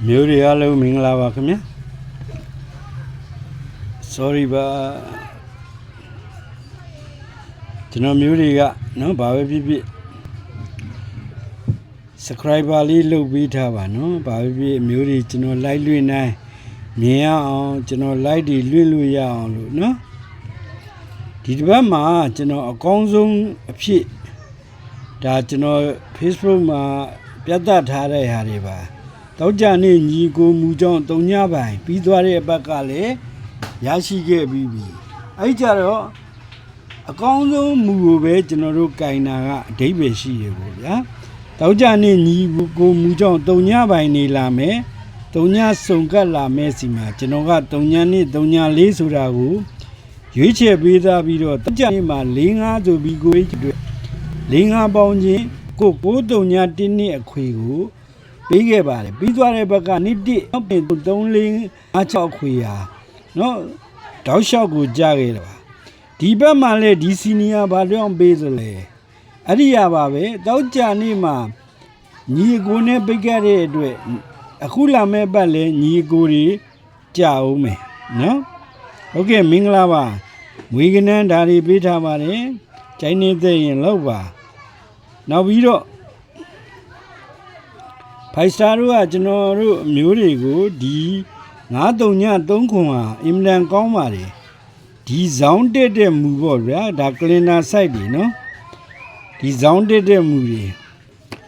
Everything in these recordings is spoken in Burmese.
မျိုးတွေအားလုံးမင်္ဂလာပါခင်ဗျာ sorry ပါကျွန်တော်မျိုးတွေကနော်ဘာပဲဖြစ်ဖြစ် subscriber လေးလုပ်ပေးထားပါနော်ဘာပဲဖြစ်မျိုးတွေကျွန်တော် like လွှင့်နိုင်မြင်ရအောင်ကျွန်တော် like တွေလွှင့်လို့ရအောင်လို့နော်ဒီတစ်ပတ်မှာကျွန်တော်အကောင်းဆုံးအဖြစ်ဒါကျွန်တော် Facebook မှာပြသထားတဲ့ဟာတွေပါတောက်ကြနေညီကိုမူကြောင့်တုံညပိုင်ပြီးသွားတဲ့အပတ်ကလည်းရရှိခဲ့ပြီးပြီအဲ့ကြတော့အကောင်းဆုံးမူကိုပဲကျွန်တော်တို့ကင်တာကအဓိပ္ပာယ်ရှိရပေါ့ဗျာတောက်ကြနေညီကိုမူကြောင့်တုံညပိုင်နေလာမယ်တုံညစုံကပ်လာမယ်စီမှာကျွန်တော်ကတုံညနဲ့တုံညလေးဆိုတာကိုရွေးချယ်ပေးသားပြီးတော့တောက်ကြနေမှာ၄၅ဆိုပြီးကိုအတွက်၄၅ပေါင်းချင်းကို9တုံည1နှစ်အခွေကိုပေးခဲ့ပါတယ်ပြီးသွားတဲ့ဘက်ကနေ့1 3 4 5 6ခွေဟာနော်တောက်လျှောက်ကိုကြားခဲ့တာပါဒီဘက်မှာလည်းဒီစီနီယာဘာကြောင့်ပေးသလဲအဲ့ဒီရပါပဲတောက်ကြနေ့မှာညီကိုနဲ့ပိတ်ခဲ့တဲ့အတွက်အခုလာမဲ့ဘက်လည်းညီကိုတွေကြာအောင်မယ်နော်ဟုတ်ကဲ့မင်္ဂလာပါမွေးကနန်းဓာရီပေးထားပါတယ်ကျိုင်းနေသိရင်လောက်ပါနောက်ပြီးတော့ဖိုင်စတာတို့ကကျွန်တော်တို့အမျိုးတွေကိုဒီ9-3 ခွန်ဟာအင်မတန်ကောင်းပါတယ်ဒီဇောင်းတက်တဲ့မူပေါ့ဗျာဒါကလင်နာဆိုက်တွေနော်ဒီဇောင်းတက်တဲ့မူတွေ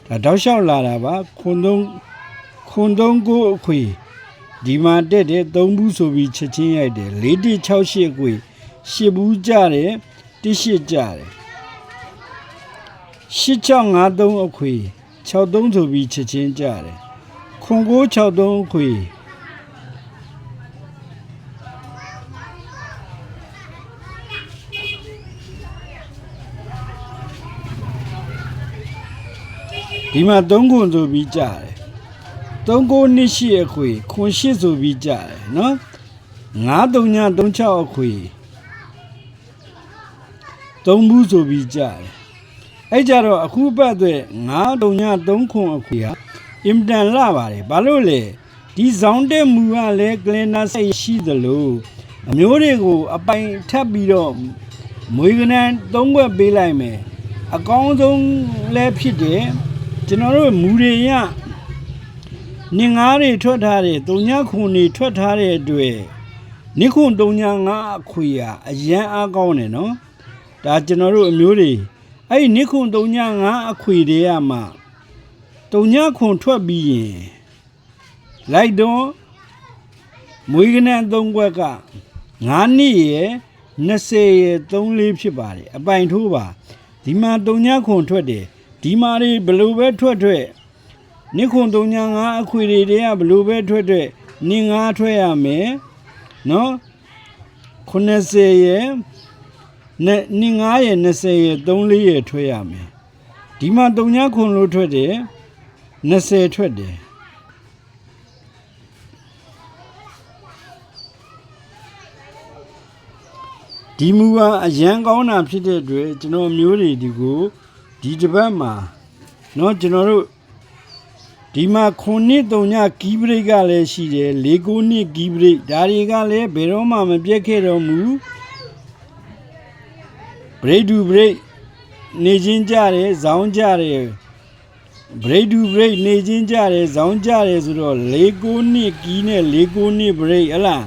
ဒါတောက်လျှောက်လာတာပါခွန်သုံးကိုအခွေဒီမှာတက်တဲ့3ဘူးဆိုပြီးချက်ချင်းရိုက်တယ်4168ခွေ10ဘူးကြတယ်18ကြတယ်8653အခွေ63ဆိုပြီးချက်ချင်းကြတယ်ခွန်963ခွေဒီမှာ3ခွန်ဆိုပြီးကြတယ်39နှစ်ရှိအခွေခွန်8ဆိုပြီးကြတယ်နော်9-3 36အခွေ3ဘူးဆိုပြီးကြတယ်အဲ့ကြတော့အခုပတ်အတွက်9-3 ခွန်အခွေဟာအင်တန်လာပါတယ်ဘာလို့လဲဒီဇောင်းတဲ့မူကလည်းကလင်နာစိတ်ရှိသလိုအမျိုးတွေကိုအပိုင်ထပ်ပြီးတော့မွေးကနန်း3ခွက်ပေးလိုက်မယ်အကောင်းဆုံးလည်းဖြစ်တယ်ကျွန်တော်တို့မူတွေရနေငါးတွေထွက်ထားတယ်တုံညခွန်တွေထွက်ထားတဲ့အတွက်နိခွန်တုံညငါအခွေဟာအရန်အားကောင်းတယ်နော်ဒါကျွန်တော်တို့အမျိုးတွေအဲ့ဒီနိခွန်တုံညငါအခွေတွေကမှတုံညခွန်ထွက်ပြီးရင်လိုက်တော့မွေးကနန်း3ခွက်က9နှစ်ရယ်20ရယ်34ဖြစ်ပါတယ်အပိုင်ထိုးပါဒီမှာတုံညခွန်ထွက်တယ်ဒီမှာတွေဘလို့ပဲထွက်နိခွန်တုံညငါအခွေတွေကဘလို့ပဲထွက်နင်းငါထွက်ရမယ်နော်90ရယ်နင်း9ရယ်20ရယ်34ရယ်ထွက်ရမယ်ဒီမှာတုံညခွန်လို့ထွက်တယ်20ထွက်တယ်ဒီမူကအရန်ကောင်းတာဖြစ်တဲ့အတွက်ကျွန်တော်မျိုးတွေဒီကိုဒီတစ်ပတ်မှာเนาะကျွန်တော်တို့ဒီမှာ9-3 ကီးဘရိတ်ကလည်းရှိတယ်4-9 ကီးဘရိတ်ဒါတွေကလည်းဘယ်တော့မှမပြတ်ခဲ့တော့မူဘရိတ်ဒူဘရိတ်နေချင်းကြတယ်ဇောင်းကြတယ်ဘရိတ်ဒူဘရိတ်နေချင်းကြတယ်ဇောင်းကြတယ်ဆိုတော့4-9 ကီးနဲ့4-9 ဘရိတ်ဟလား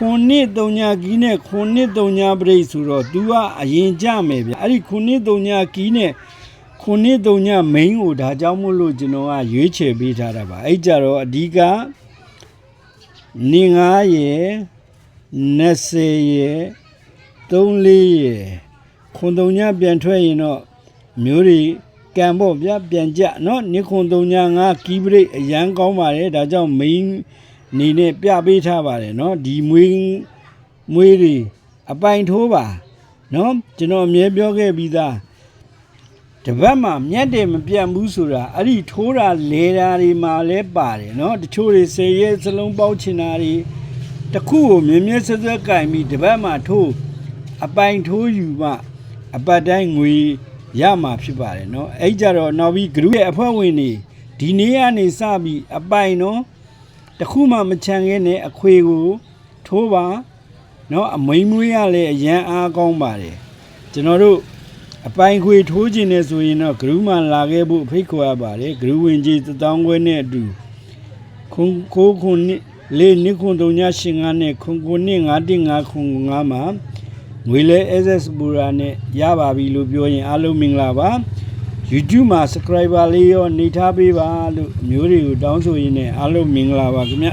9-3 ကီးနဲ့9-3 ဘရိတ်ဆိုတော့ तू ကအရင်ကြမယ်ဗျအဲ့ဒီ9-3 ကီးနဲ့9-3 မိန်းကိုဒါကြောင့်မို့လို့ကျွန်တော်ကရွေးချယ်ပေးထားတာပါအဲ့ကြတော့အဓိကနေ9ရယ်20ရယ်34ရယ်9-3 ပြန်ထွက်ရင်တော့မျိုးတွေကံပေါ့ဗျပြန်ကြနော်နေ9-3 ကီးဘရိတ်အရန်ကောင်းပါတယ်ဒါကြောင့်မိန်းနေနဲ့ပြပေးထားပါတယ်နော်ဒီမွေးတွေအပိုင်ထိုးပါနော်ကျွန်တော်အမြဲပြောခဲ့ပြီးသားတပတ်မှာမြတ်တယ်မပြတ်ဘူးဆိုတာအဲ့ဒီထိုးတာလဲတာတွေမှာလဲပါတယ်နော်တချို့တွေ10ရက်စလုံးပေါက်ချင်တာတွေတခုကိုမြဲဆက်ကင်ပြီးတပတ်မှာထိုးအပိုင်ထိုးယူမှအပတ်တိုင်းငွေရမှာဖြစ်ပါတယ်နော်အဲ့ကြတော့နောက်ပြီး group ရဲ့အဖွဲ့ဝင်တွေဒီနေ့ကနေစပြီးအပိုင်နော် တခုမှမချန်ခဲ့နဲ့အခွေကိုထိုးပါနော်အမိန်မွေးရလဲအရန်အားကောင်းပါတယ်ကျွန်တော်တို့အပိုင်ခွေထိုးခြင်းနဲ့ဆိုရင်တော့ဂရုမှလာခဲ့ဖို့ဖိတ်ခေါ်ရပါတယ်ဂရုဝင်ကြီး1000ခွဲနဲ့အတူခွန်နှစ်လေးနှစ်ခွန်3985နဲ့ခွန်နှစ်5155မှာငွေလဲ SS ဘူရာနဲ့ရပါပြီလို့ပြောရင်အားလုံးမင်္ဂလာပါ YouTube မှာ subscriber လေးရောနေထားပေးပါလို့အမျိုးတွေကိုတောင်းဆိုရင်းနဲ့အားလုံးမင်္ဂလာပါခင်ဗျ